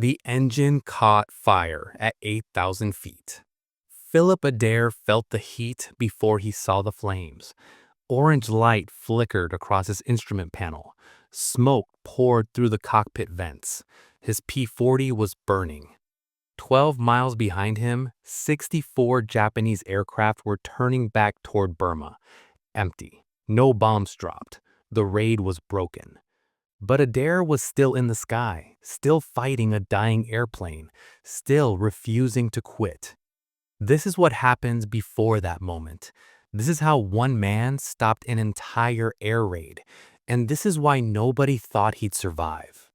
The engine caught fire at 8,000 feet. Philip Adair felt the heat before he saw the flames. Orange light flickered across his instrument panel. Smoke poured through the cockpit vents. His P-40 was burning. 12 miles behind him, 64 Japanese aircraft were turning back toward Burma. Empty. No bombs dropped. The raid was broken. But Adair was still in the sky, still fighting a dying airplane, still refusing to quit. This is what happens before that moment. This is how one man stopped an entire air raid, and this is why nobody thought he'd survive.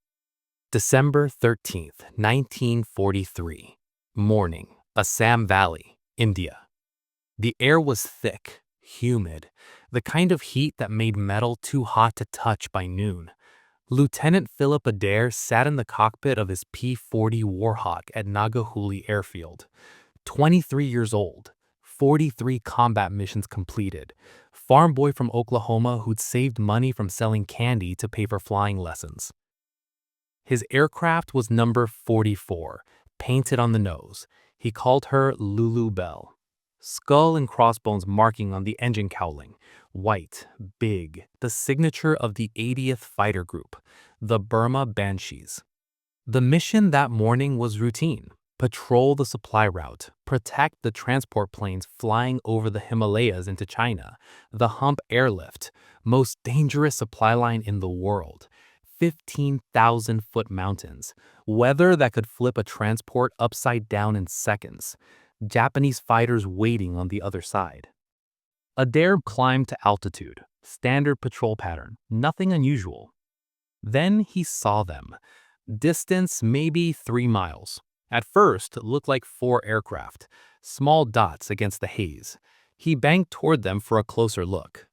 December 13th, 1943. Morning, Assam Valley, India. The air was thick, humid, the kind of heat that made metal too hot to touch by noon. Lieutenant Philip Adair sat in the cockpit of his P-40 Warhawk at Nagahuli Airfield. 23 years old, 43 combat missions completed, farm boy from Oklahoma who'd saved money from selling candy to pay for flying lessons. His aircraft was number 44, painted on the nose. He called her Lulu Bell. Skull and crossbones marking on the engine cowling. White, big, the signature of the 80th Fighter Group, the Burma Banshees. The mission that morning was routine. Patrol the supply route, protect the transport planes flying over the Himalayas into China, the Hump Airlift, most dangerous supply line in the world, 15,000-foot mountains, weather that could flip a transport upside down in seconds, Japanese fighters waiting on the other side. Adair climbed to altitude, standard patrol pattern, nothing unusual. Then he saw them. Distance maybe 3 miles. At first, it looked like 4 aircraft, small dots against the haze. He banked toward them for a closer look.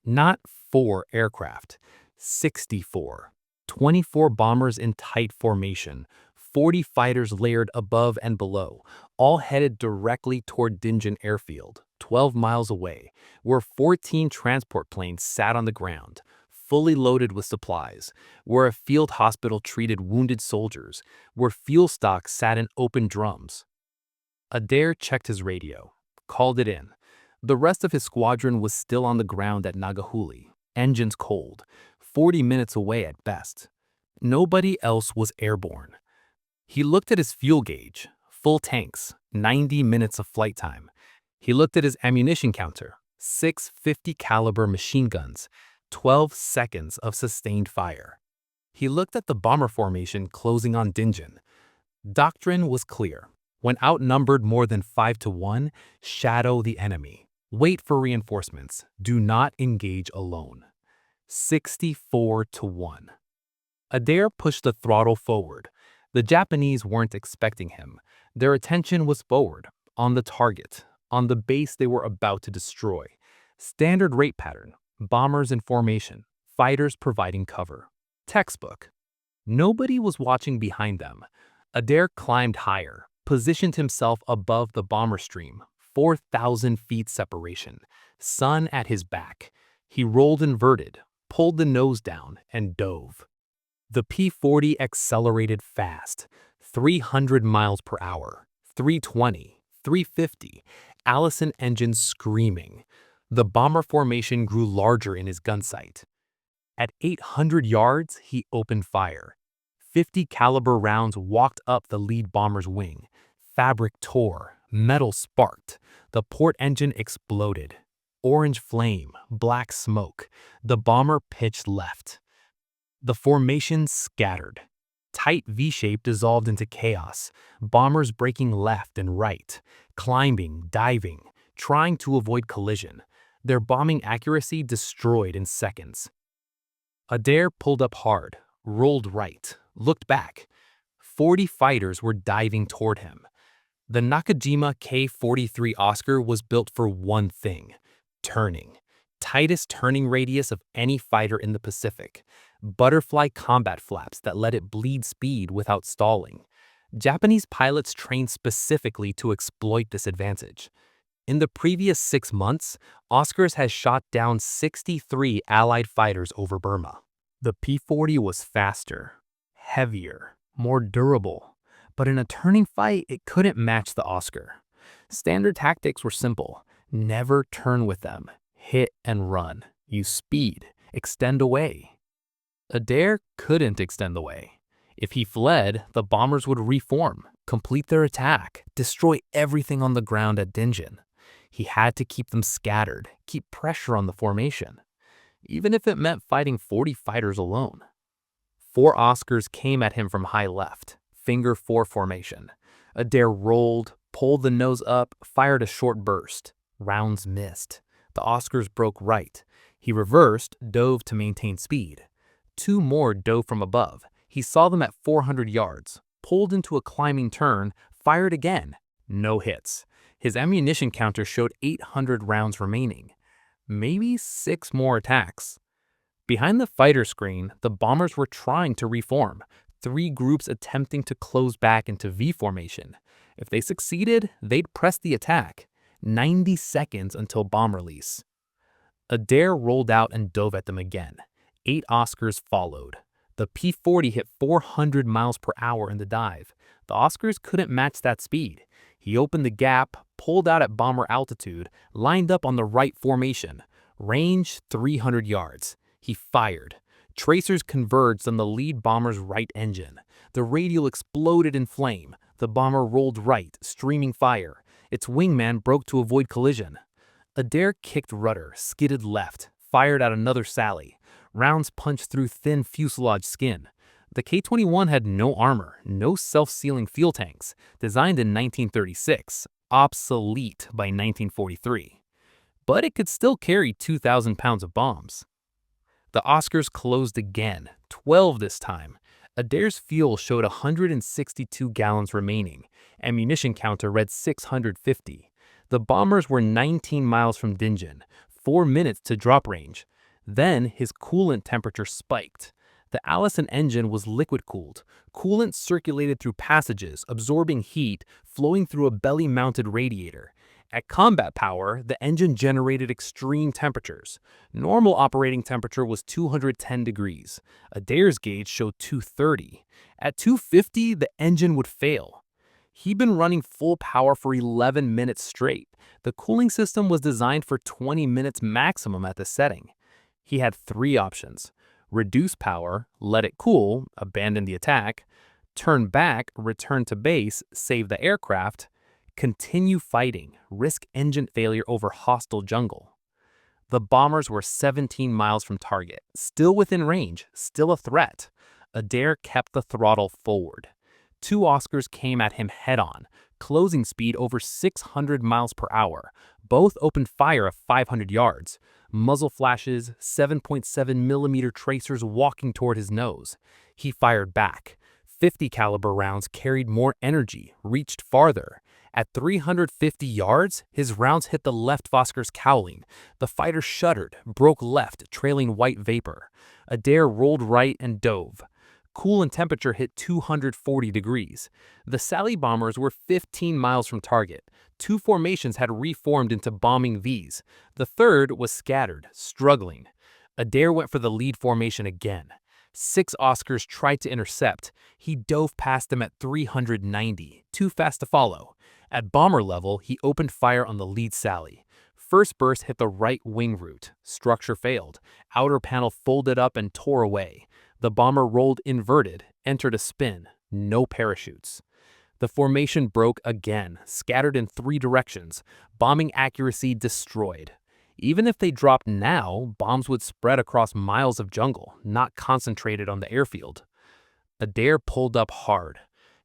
Not 4 aircraft, 64. 24 bombers in tight formation, 40 fighters layered above and below, all headed directly toward Dinjan Airfield, 12 miles away, where 14 transport planes sat on the ground, fully loaded with supplies, where a field hospital treated wounded soldiers, where fuel stocks sat in open drums. Adair checked his radio, called it in. The rest of his squadron was still on the ground at Nagahuli, engines cold, 40 minutes away at best. Nobody else was airborne. He looked at his fuel gauge, full tanks, 90 minutes of flight time. He looked at his ammunition counter, 6 50 caliber machine guns, 12 seconds of sustained fire. He looked at the bomber formation closing on Dinjan. Doctrine was clear. When outnumbered more than 5 to 1, shadow the enemy. Wait for reinforcements. Do not engage alone. 64 to 1. Adair pushed the throttle forward. The Japanese weren't expecting him. Their attention was forward, on the target, on the base they were about to destroy. Standard rate pattern. Bombers in formation, fighters providing cover. Textbook. Nobody was watching behind them. Adair climbed higher, positioned himself above the bomber stream, 4,000 feet separation, sun at his back. He rolled inverted, pulled the nose down, and dove. The P-40 accelerated fast, 300 miles per hour, 320, 350, Allison engines screaming. The bomber formation grew larger in his gun sight. At 800 yards, he opened fire. 50 caliber rounds walked up the lead bomber's wing. Fabric tore, metal sparked. The port engine exploded. Orange flame, black smoke. The bomber pitched left. The formation scattered. Tight V-shape dissolved into chaos. Bombers breaking left and right, climbing, diving, trying to avoid collision. Their bombing accuracy destroyed in seconds. Adair pulled up hard, rolled right, looked back. 40 fighters were diving toward him. The Nakajima K-43 Oscar was built for one thing: turning. Tightest turning radius of any fighter in the Pacific. Butterfly combat flaps that let it bleed speed without stalling. Japanese pilots trained specifically to exploit this advantage. In the previous 6 months, Oscars has shot down 63 Allied fighters over Burma. The P-40 was faster, heavier, more durable. But in a turning fight, it couldn't match the Oscar. Standard tactics were simple. Never turn with them. Hit and run. Use speed. Extend away. Adair couldn't extend away. If he fled, the bombers would reform, complete their attack, destroy everything on the ground at Dingen. He had to keep them scattered, keep pressure on the formation, even if it meant fighting 40 fighters alone. 4 Oscars came at him from high left, finger 4 formation. Adair rolled, pulled the nose up, fired a short burst. Rounds missed. The Oscars broke right. He reversed, dove to maintain speed. 2 more dove from above. He saw them at 400 yards, pulled into a climbing turn, fired again. No hits. His ammunition counter showed 800 rounds remaining. Maybe 6 more attacks. Behind the fighter screen, the bombers were trying to reform, 3 groups attempting to close back into V formation. If they succeeded, they'd press the attack. 90 seconds until bomb release. Adair rolled out and dove at them again. 8 Oscars followed. The P-40 hit 400 miles per hour in the dive. The Oscars couldn't match that speed. He opened the gap, pulled out at bomber altitude, lined up on the right formation. Range 300 yards. He fired. Tracers converged on the lead bomber's right engine. The radial exploded in flame. The bomber rolled right, streaming fire. Its wingman broke to avoid collision. Adair kicked rudder, skidded left, fired out another sally. Rounds punched through thin fuselage skin. The K-21 had no armor, no self-sealing fuel tanks, designed in 1936, obsolete by 1943. But it could still carry 2,000 pounds of bombs. The Oscars closed again, 12 this time. Adair's fuel showed 162 gallons remaining. Ammunition counter read 650. The bombers were 19 miles from Dingen, 4 minutes to drop range. Then his coolant temperature spiked. The Allison engine was liquid-cooled. Coolant circulated through passages, absorbing heat, flowing through a belly-mounted radiator. At combat power, the engine generated extreme temperatures. Normal operating temperature was 210 degrees. Adair's gauge showed 230. At 250, the engine would fail. He'd been running full power for 11 minutes straight. The cooling system was designed for 20 minutes maximum at the setting. He had 3 options: reduce power, let it cool, abandon the attack; turn back, return to base, save the aircraft; continue fighting, risk engine failure over hostile jungle. The bombers were 17 miles from target, still within range, still a threat. Adair kept the throttle forward. 2 Oscars came at him head-on, closing speed over 600 miles per hour. Both opened fire at 500 yards. Muzzle flashes, 7.7mm tracers walking toward his nose. He fired back. 50 caliber rounds carried more energy, reached farther. At 350 yards, his rounds hit the left Oscar's cowling. The fighter shuddered, broke left, trailing white vapor. Adair rolled right and dove. Coolant temperature hit 240 degrees. The Sally bombers were 15 miles from target. 2 formations had reformed into bombing Vs. The third was scattered, struggling. Adair went for the lead formation again. 6 Oscars tried to intercept. He dove past them at 390, too fast to follow. At bomber level, he opened fire on the lead Sally. First burst hit the right wing root. Structure failed. Outer panel folded up and tore away. The bomber rolled inverted, entered a spin. No parachutes. The formation broke again, scattered in 3 directions. Bombing accuracy destroyed. Even if they dropped now, bombs would spread across miles of jungle, not concentrated on the airfield. Adair pulled up hard.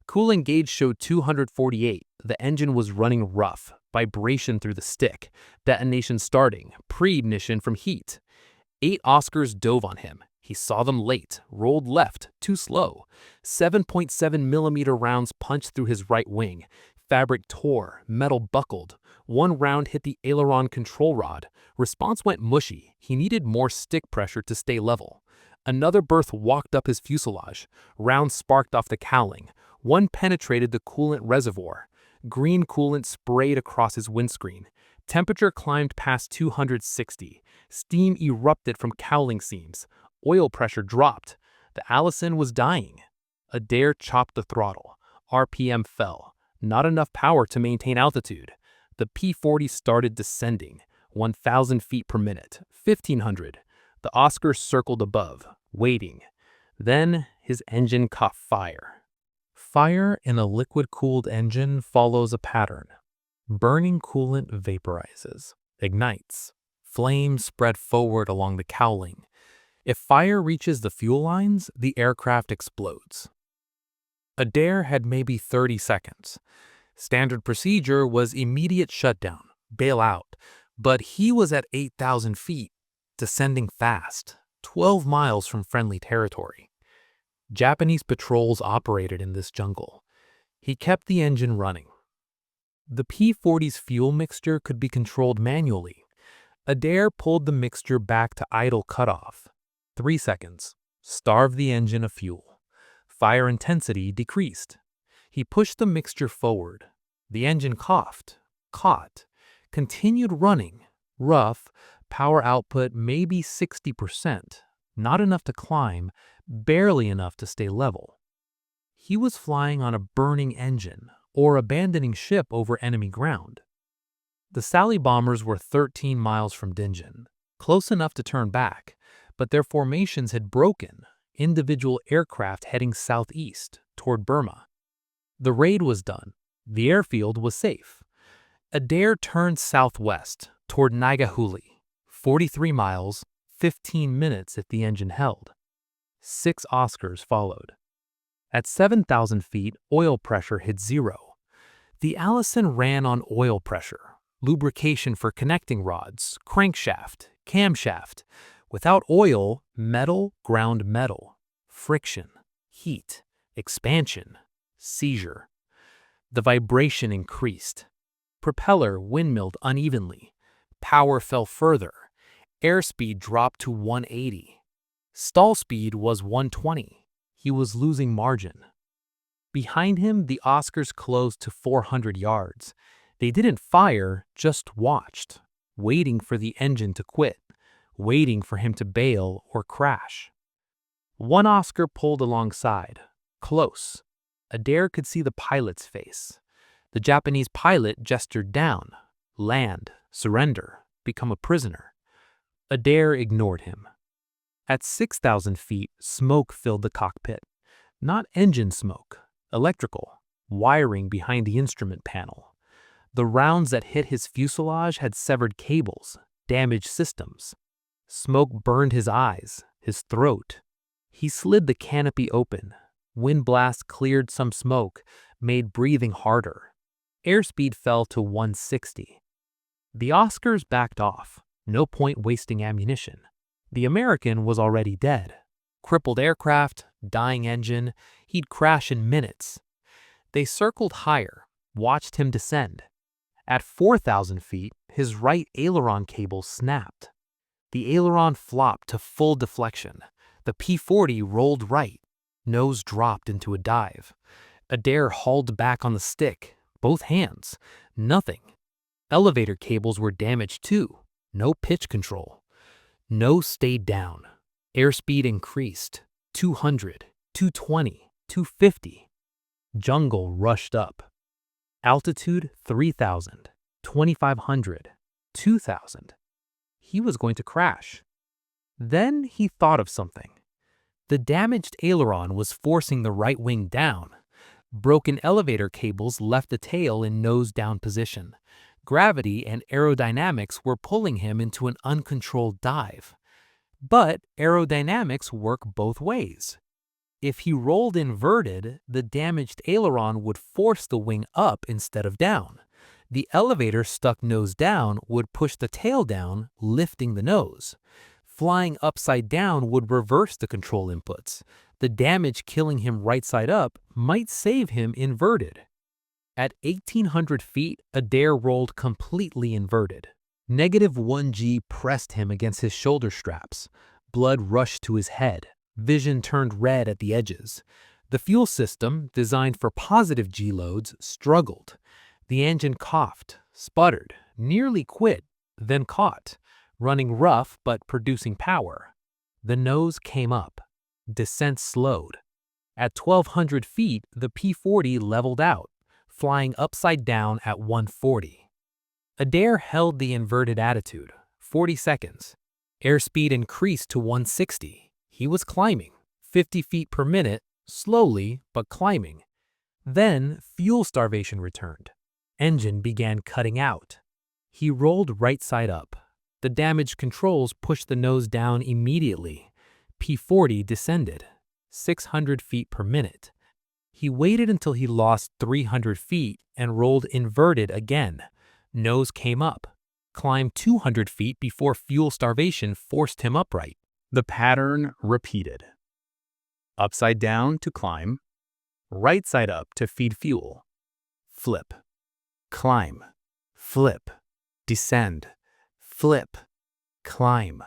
Coolant gauge showed 248. The engine was running rough. Vibration through the stick. Detonation starting. Pre-ignition from heat. 8 Oscars dove on him. He saw them late, rolled left, too slow. 7.7mm rounds punched through his right wing. Fabric tore, metal buckled. 1 round hit the aileron control rod. Response went mushy. He needed more stick pressure to stay level. Another berth walked up his fuselage. Rounds sparked off the cowling. 1 penetrated the coolant reservoir. Green coolant sprayed across his windscreen. Temperature climbed past 260. Steam erupted from cowling seams. Oil pressure dropped. The Allison was dying. Adair chopped the throttle. RPM fell. Not enough power to maintain altitude. The P-40 started descending. 1,000 feet per minute. 1,500. The Oscar circled above, waiting. Then his engine caught fire. Fire in a liquid-cooled engine follows a pattern. Burning coolant vaporizes, ignites. Flames spread forward along the cowling. If fire reaches the fuel lines, the aircraft explodes. Adair had maybe 30 seconds. Standard procedure was immediate shutdown, bail out, but he was at 8,000 feet, descending fast, 12 miles from friendly territory. Japanese patrols operated in this jungle. He kept the engine running. The P-40's fuel mixture could be controlled manually. Adair pulled the mixture back to idle cutoff. 3 seconds. Starved the engine of fuel. Fire intensity decreased. He pushed the mixture forward. The engine coughed, caught, continued running. Rough, power output maybe 60%. Not enough to climb, barely enough to stay level. He was flying on a burning engine, or abandoning ship over enemy ground. The Sally bombers were 13 miles from Dinjan, close enough to turn back, but their formations had broken, individual aircraft heading southeast, toward Burma. The raid was done. The airfield was safe. Adair turned southwest, toward Naigahuli, 43 miles, 15 minutes if the engine held. 6 Oscars followed. At 7,000 feet, oil pressure hit zero. The Allison ran on oil pressure, lubrication for connecting rods, crankshaft, camshaft. Without oil, metal ground metal. Friction, heat, expansion, seizure. The vibration increased. Propeller windmilled unevenly. Power fell further. Airspeed dropped to 180. Stall speed was 120. He was losing margin. Behind him, the Oscars closed to 400 yards. They didn't fire, just watched, waiting for the engine to quit, waiting for him to bail or crash. One Oscar pulled alongside, close. Adair could see the pilot's face. The Japanese pilot gestured down, land, surrender, become a prisoner. Adair ignored him. At 6,000 feet, smoke filled the cockpit. Not engine smoke, electrical, wiring behind the instrument panel. The rounds that hit his fuselage had severed cables, damaged systems. Smoke burned his eyes, his throat. He slid the canopy open. Wind blast cleared some smoke, made breathing harder. Airspeed fell to 160. The Oscars backed off. No point wasting ammunition. The American was already dead. Crippled aircraft, dying engine, he'd crash in minutes. They circled higher, watched him descend. At 4,000 feet, his right aileron cable snapped. The aileron flopped to full deflection. The P-40 rolled right. Nose dropped into a dive. Adair hauled back on the stick, both hands. Nothing. Elevator cables were damaged too. No pitch control. Nose stayed down. Airspeed increased. 200, 220, 250. Jungle rushed up. Altitude 3,000, 2,500, 2,000. He was going to crash. Then he thought of something. The damaged aileron was forcing the right wing down. Broken elevator cables left the tail in nose-down position. Gravity and aerodynamics were pulling him into an uncontrolled dive. But aerodynamics work both ways. If he rolled inverted, the damaged aileron would force the wing up instead of down. The elevator stuck nose down would push the tail down, lifting the nose. Flying upside down would reverse the control inputs. The damage killing him right side up might save him inverted. At 1,800 feet, Adair rolled completely inverted. -1G pressed him against his shoulder straps. Blood rushed to his head. Vision turned red at the edges. The fuel system, designed for positive G loads, struggled. The engine coughed, sputtered, nearly quit, then caught, running rough but producing power. The nose came up. Descent slowed. At 1,200 feet, the P-40 leveled out, flying upside down at 140. Adair held the inverted attitude, 40 seconds. Airspeed increased to 160. He was climbing, 50 feet per minute, slowly but climbing. Then fuel starvation returned. Engine began cutting out. He rolled right side up. The damaged controls pushed the nose down immediately. P-40 descended, 600 feet per minute. He waited until he lost 300 feet and rolled inverted again. Nose came up, climbed 200 feet before fuel starvation forced him upright. The pattern repeated. Upside down to climb, right side up to feed fuel. Flip, climb, flip, descend, flip, climb.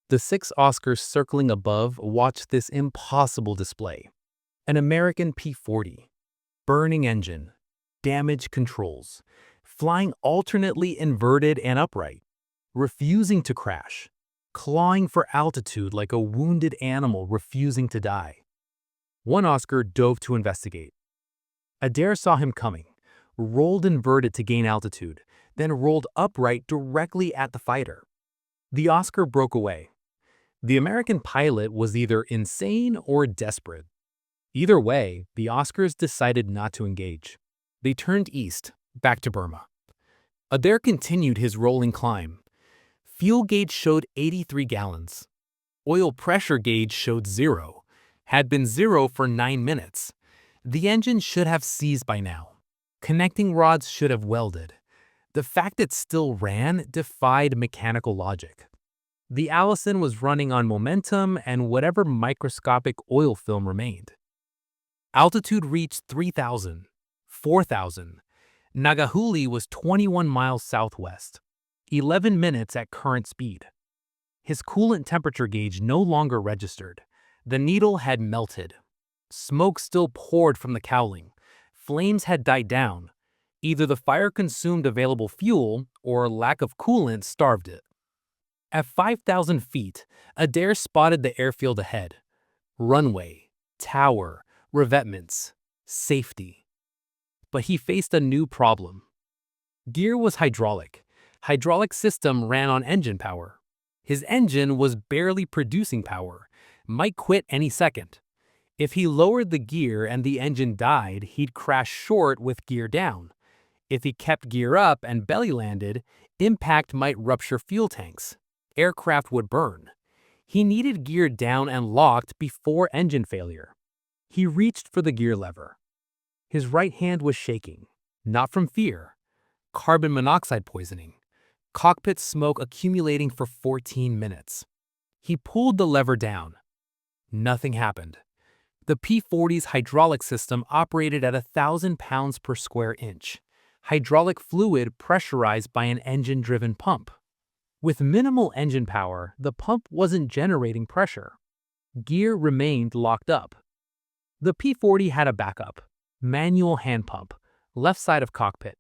The 6 Oscars circling above watched this impossible display. An American P-40, burning engine, damaged controls, flying alternately inverted and upright, refusing to crash, clawing for altitude like a wounded animal refusing to die. One Oscar dove to investigate. Adair saw him coming, rolled inverted to gain altitude, then rolled upright directly at the fighter. The Oscar broke away. The American pilot was either insane or desperate. Either way, the Oscars decided not to engage. They turned east, back to Burma. Adair continued his rolling climb. Fuel gauge showed 83 gallons. Oil pressure gauge showed 0. Had been 0 for 9 minutes. The engine should have seized by now. Connecting rods should have welded. The fact it still ran defied mechanical logic. The Allison was running on momentum and whatever microscopic oil film remained. Altitude reached 3,000, 4,000. Nagahuli was 21 miles southwest, 11 minutes at current speed. His coolant temperature gauge no longer registered. The needle had melted. Smoke still poured from the cowling. Flames had died down. Either the fire consumed available fuel or lack of coolant starved it. At 5,000 feet, Adair spotted the airfield ahead. Runway, tower, revetments, safety. But he faced a new problem. Gear was hydraulic. Hydraulic system ran on engine power. His engine was barely producing power, might quit any second. If he lowered the gear and the engine died, he'd crash short with gear down. If he kept gear up and belly landed, impact might rupture fuel tanks. Aircraft would burn. He needed gear down and locked before engine failure. He reached for the gear lever. His right hand was shaking, not from fear. Carbon monoxide poisoning. Cockpit smoke accumulating for 14 minutes. He pulled the lever down. Nothing happened. The P-40's hydraulic system operated at 1,000 pounds per square inch. Hydraulic fluid pressurized by an engine-driven pump. With minimal engine power, the pump wasn't generating pressure. Gear remained locked up. The P-40 had a backup, manual hand pump, left side of cockpit.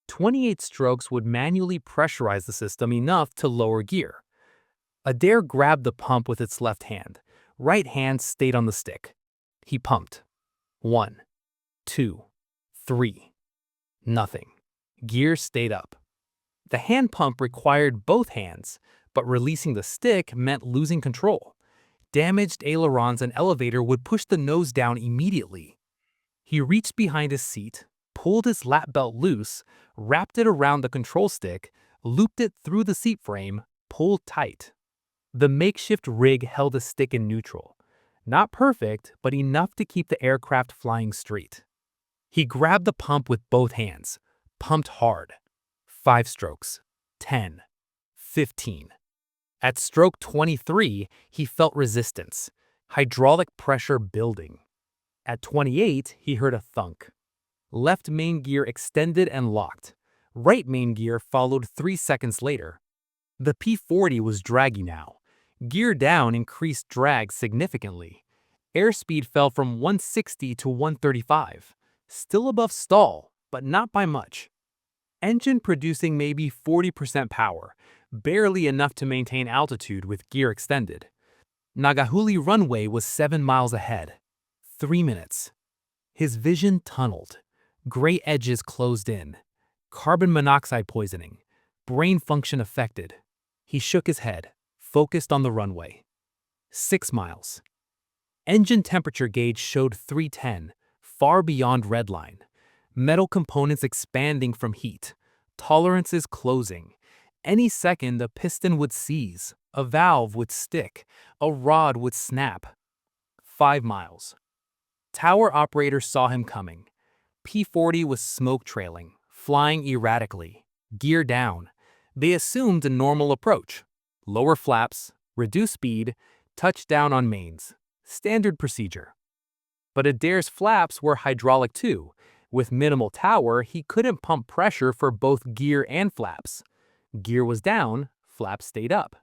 28 strokes would manually pressurize the system enough to lower gear. Adair grabbed the pump with its left hand. Right hand stayed on the stick. He pumped. 1, 2, 3. Nothing. Gear stayed up. The hand pump required both hands, but releasing the stick meant losing control. Damaged ailerons and elevator would push the nose down immediately. He reached behind his seat, pulled his lap belt loose, wrapped it around the control stick, looped it through the seat frame, pulled tight. The makeshift rig held a stick in neutral. Not perfect, but enough to keep the aircraft flying straight. He grabbed the pump with both hands, pumped hard. 5 strokes, 10, 15. At stroke 23, he felt resistance, hydraulic pressure building. At 28, he heard a thunk. Left main gear extended and locked. Right main gear followed 3 seconds later. The P-40 was draggy now. Gear down increased drag significantly. Airspeed fell from 160 to 135. Still above stall, but not by much. Engine producing maybe 40% power, barely enough to maintain altitude with gear extended. Nagahuli runway was 7 miles ahead. 3 minutes. His vision tunneled. Gray edges closed in. Carbon monoxide poisoning. Brain function affected. He shook his head, focused on the runway. 6 miles. Engine temperature gauge showed 310, far beyond redline. Metal components expanding from heat. Tolerances closing. Any second, a piston would seize, a valve would stick, a rod would snap. 5 miles. Tower operators saw him coming. P-40 was smoke trailing, flying erratically, gear down. They assumed a normal approach. Lower flaps, reduce speed, touchdown on mains. Standard procedure. But Adair's flaps were hydraulic too. With minimal tower, he couldn't pump pressure for both gear and flaps. Gear was down, flaps stayed up.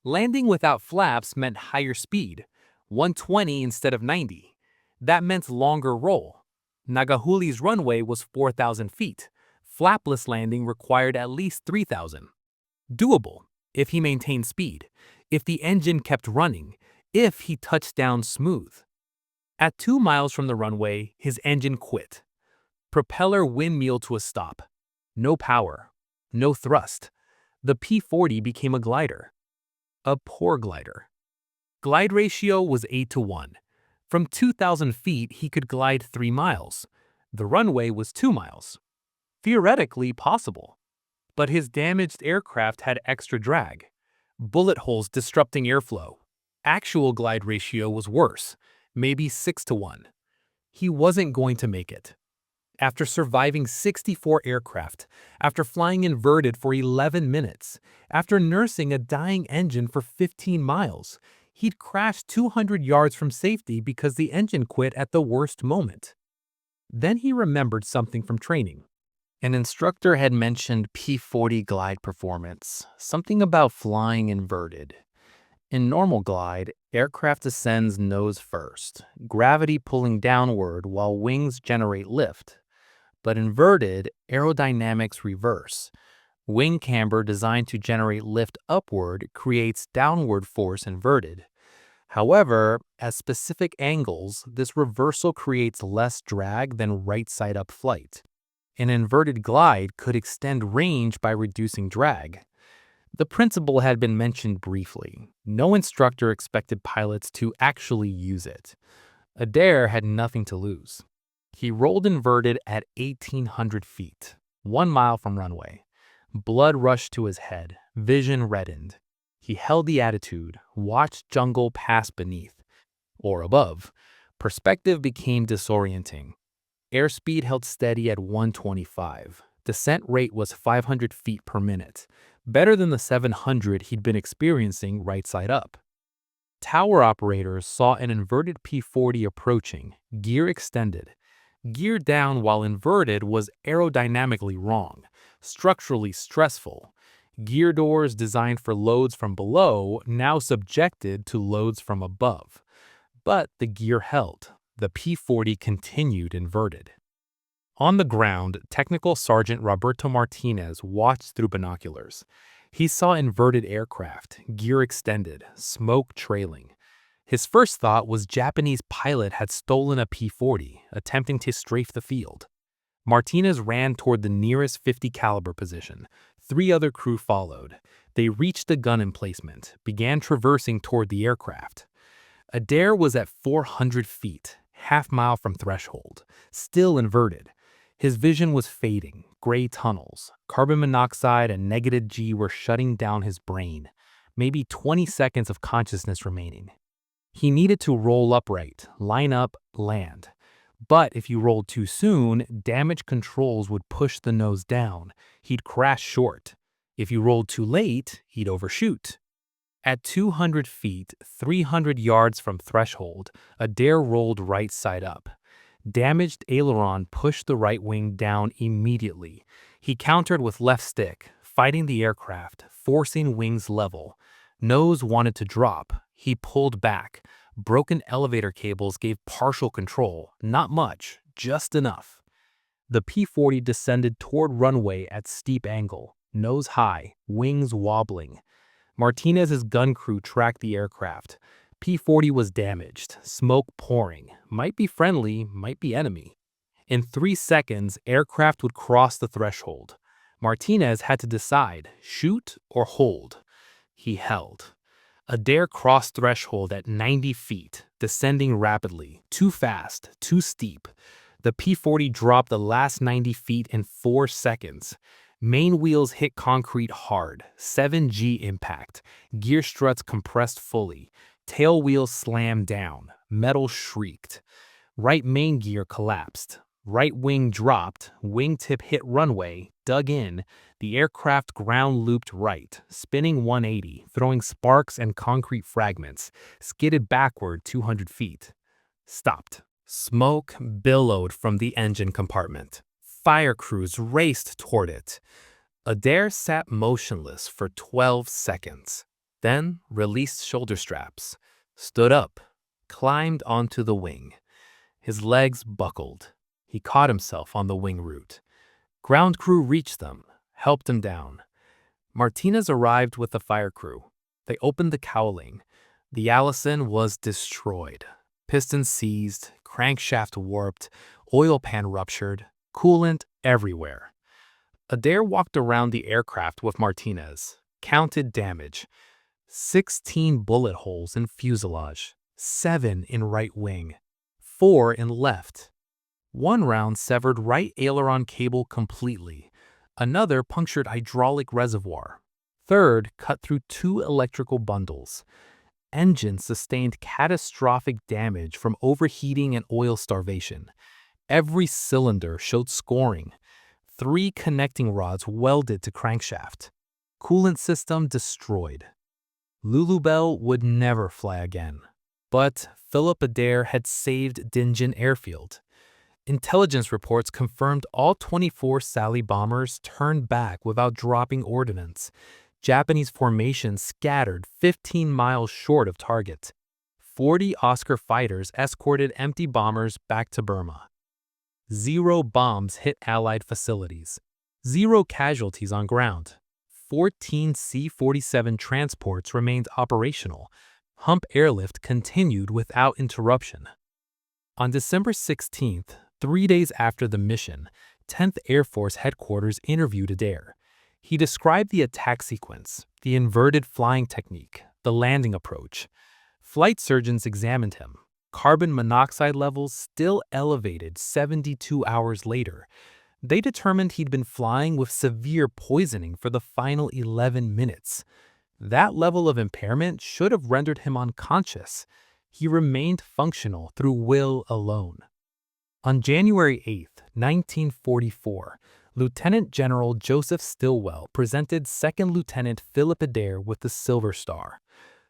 Landing without flaps meant higher speed, 120 instead of 90. That meant longer roll. Nagahuli's runway was 4,000 feet. Flapless landing required at least 3,000. Doable, if he maintained speed, if the engine kept running, if he touched down smooth. At 2 miles from the runway, his engine quit. Propeller windmill to a stop. No power, no thrust. The P-40 became a glider. A poor glider. Glide ratio was 8-1. From 2,000 feet, he could glide 3 miles. The runway was 2 miles. Theoretically possible. But his damaged aircraft had extra drag. Bullet holes disrupting airflow. Actual glide ratio was worse, maybe 6-1. He wasn't going to make it. After surviving 64 aircraft, after flying inverted for 11 minutes, after nursing a dying engine for 15 miles, he'd crashed 200 yards from safety because the engine quit at the worst moment. Then he remembered something from training. An instructor had mentioned P-40 glide performance, something about flying inverted. In normal glide, aircraft ascends nose first, gravity pulling downward while wings generate lift. But inverted, aerodynamics reverse. Wing camber designed to generate lift upward creates downward force inverted. However, at specific angles, this reversal creates less drag than right side up flight. An inverted glide could extend range by reducing drag. The principle had been mentioned briefly. No instructor expected pilots to actually use it. Adair had nothing to lose. He rolled inverted at 1,800 feet, 1 mile from runway. Blood rushed to his head, vision reddened. He held the attitude, watched jungle pass beneath, or above. Perspective became disorienting. Airspeed held steady at 125. Descent rate was 500 feet per minute, better than the 700 he'd been experiencing right side up. Tower operators saw an inverted P-40 approaching, gear extended. Gear down while inverted was aerodynamically wrong, structurally stressful. Gear doors designed for loads from below now subjected to loads from above. But the gear held. The P-40 continued inverted. On the ground, Technical Sergeant Roberto Martinez watched through binoculars. He saw inverted aircraft, gear extended, smoke trailing. His first thought was Japanese pilot had stolen a P-40, attempting to strafe the field. Martinez ran toward the nearest 50 caliber position. 3 other crew followed. They reached the gun emplacement, began traversing toward the aircraft. Adair was at 400 feet, half-mile from threshold, still inverted. His vision was fading, gray tunnels. Carbon monoxide and negative G were shutting down his brain. Maybe 20 seconds of consciousness remaining. He needed to roll upright, line up, land. But if you rolled too soon, damage controls would push the nose down. He'd crash short. If you rolled too late, he'd overshoot. At 200 feet, 300 yards from threshold, Adair rolled right side up. Damaged aileron pushed the right wing down immediately. He countered with left stick, fighting the aircraft, forcing wings level. Nose wanted to drop. He pulled back. Broken elevator cables gave partial control. Not much, just enough. The P-40 descended toward runway at steep angle, nose high, wings wobbling. Martinez's gun crew tracked the aircraft. P-40 was damaged, smoke pouring. Might be friendly, might be enemy. In 3 seconds, aircraft would cross the threshold. Martinez had to decide, shoot or hold. He held. Adair crossed threshold at 90 feet, descending rapidly, too fast, too steep. The P-40 dropped the last 90 feet in 4 seconds. Main wheels hit concrete hard, 7G impact. Gear struts compressed fully. Tail wheels slammed down. Metal shrieked. Right main gear collapsed. Right wing dropped. Wingtip hit runway, dug in. The aircraft ground looped right, spinning 180, throwing sparks and concrete fragments. Skidded backward 200 feet. Stopped. Smoke billowed from the engine compartment. Fire crews raced toward it. Adair sat motionless for 12 seconds, then released shoulder straps, stood up, climbed onto the wing. His legs buckled. He caught himself on the wing root. Ground crew reached them, helped him down. Martinez arrived with the fire crew. They opened the cowling. The Allison was destroyed. Pistons seized, crankshaft warped, oil pan ruptured, coolant everywhere. Adair walked around the aircraft with Martinez, counted damage. 16 bullet holes in fuselage, 7 in right wing, 4 in left. One round severed right aileron cable completely. Another punctured hydraulic reservoir. Third cut through 2 electrical bundles. Engine sustained catastrophic damage from overheating and oil starvation. Every cylinder showed scoring. 3 connecting rods welded to crankshaft. Coolant system destroyed. Lulubelle would never fly again. But Philip Adair had saved Dingen Airfield. Intelligence reports confirmed all 24 Sally bombers turned back without dropping ordnance. Japanese formations scattered 15 miles short of target. 40 Oscar fighters escorted empty bombers back to Burma. 0 bombs hit Allied facilities. 0 casualties on ground. 14 C-47 transports remained operational. Hump airlift continued without interruption. On December 16th, 3 days after the mission, 10th Air Force Headquarters interviewed Adair. He described the attack sequence, the inverted flying technique, the landing approach. Flight surgeons examined him. Carbon monoxide levels still elevated 72 hours later. They determined he'd been flying with severe poisoning for the final 11 minutes. That level of impairment should have rendered him unconscious. He remained functional through will alone. On January 8, 1944, Lieutenant General Joseph Stilwell presented Second Lieutenant Philip Adair with the Silver Star.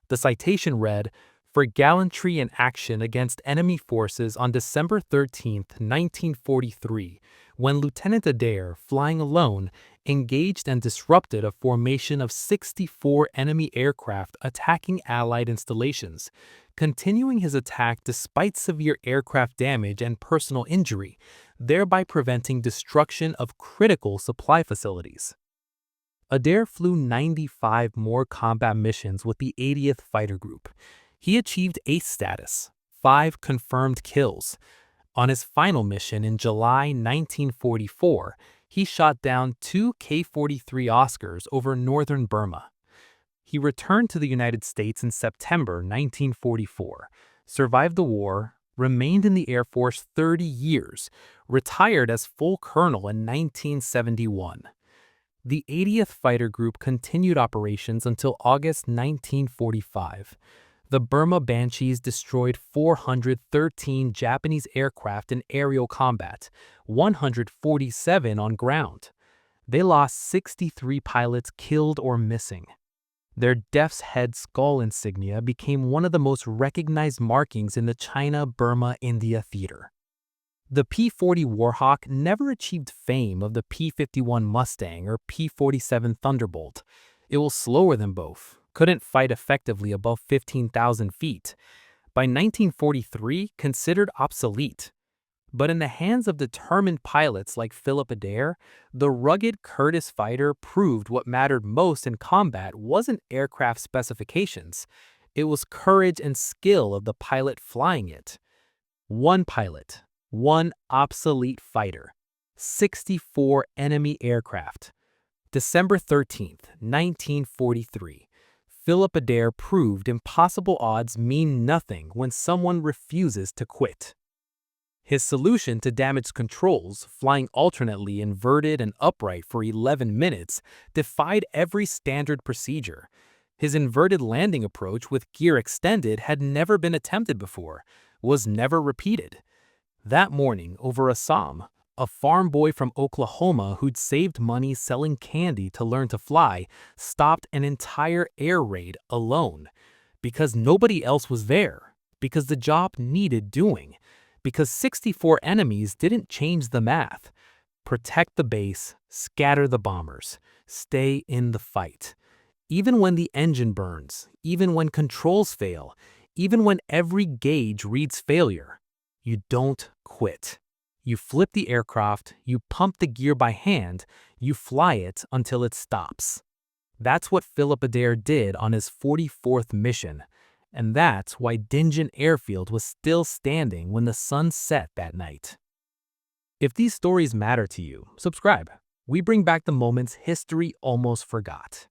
The citation read, "For gallantry in action against enemy forces on December 13, 1943, when Lieutenant Adair, flying alone, engaged and disrupted a formation of 64 enemy aircraft attacking Allied installations, continuing his attack despite severe aircraft damage and personal injury, thereby preventing destruction of critical supply facilities." Adair flew 95 more combat missions with the 80th Fighter Group. He achieved ace status, 5 confirmed kills. On his final mission in July 1944, he shot down 2 K-43 Oscars over northern Burma. He returned to the United States in September 1944, survived the war, remained in the Air Force 30 years, retired as full colonel in 1971. The 80th Fighter Group continued operations until August 1945. The Burma Banshees destroyed 413 Japanese aircraft in aerial combat, 147 on ground. They lost 63 pilots killed or missing. Their death's head skull insignia became one of the most recognized markings in the China-Burma-India theater. The P-40 Warhawk never achieved fame of the P-51 Mustang or P-47 Thunderbolt. It was slower than both, couldn't fight effectively above 15,000 feet. By 1943, considered obsolete. But in the hands of determined pilots like Philip Adair, the rugged Curtiss fighter proved what mattered most in combat wasn't aircraft specifications. It was courage and skill of the pilot flying it. One pilot, one obsolete fighter, 64 enemy aircraft. December 13th, 1943. Philip Adair proved impossible odds mean nothing when someone refuses to quit. His solution to damaged controls, flying alternately inverted and upright for 11 minutes, defied every standard procedure. His inverted landing approach with gear extended had never been attempted before, was never repeated. That morning, over Assam, a farm boy from Oklahoma who'd saved money selling candy to learn to fly stopped an entire air raid alone. Because nobody else was there. Because the job needed doing. Because 64 enemies didn't change the math. Protect the base, scatter the bombers, stay in the fight. Even when the engine burns, even when controls fail, even when every gauge reads failure, you don't quit. You flip the aircraft, you pump the gear by hand, you fly it until it stops. That's what Philip Adair did on his 44th mission, and that's why Dinjan Airfield was still standing when the sun set that night. If these stories matter to you, subscribe. We bring back the moments history almost forgot.